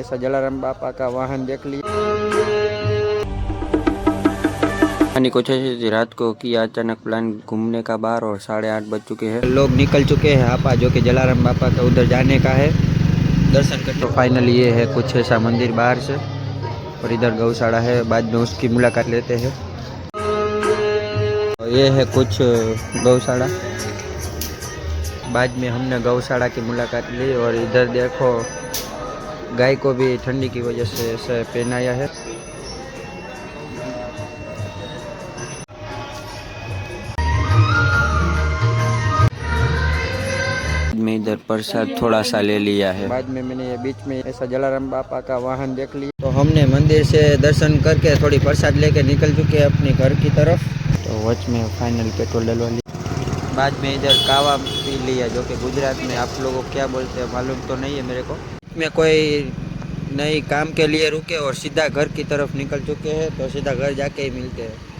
ऐसा जलाराम बापा का वाहन देख लिया। कुछ ऐसी रात को किया अचानक प्लान घूमने का बाहर और 8:30 बज चुके हैं। लोग निकल चुके हैं आपा जो कि जलाराम बापा का उधर जाने का है दर्शन करने। तो फाइनली ये है कुछ ऐसा मंदिर बाहर से और इधर गौशाला है, बाद में उसकी मुलाकात लेते हैं। ये है कुछ गौशाला, बाद में हमने गौशाला की मुलाकात ली। और इधर देखो गाय को भी ठंडी की वजह से ऐसे पहनाया है। मैं इधर प्रसाद थोड़ा सा ले लिया है। बाद में मैंने ये बीच में ऐसा जलाराम बापा का वाहन देख लिया। तो हमने मंदिर से दर्शन करके थोड़ी प्रसाद लेके निकल चुके हैं अपने घर की तरफ। तो वच में फाइनल पेट्रोल डलवा लिया। बाद में इधर कावा पी लिया जो कि गुजरात में आप लोगों को क्या बोलते हैं मालूम तो नहीं है मेरे को। में कोई नई काम के लिए रुके और सीधा घर की तरफ निकल चुके हैं, तो सीधा घर जाके ही मिलते हैं।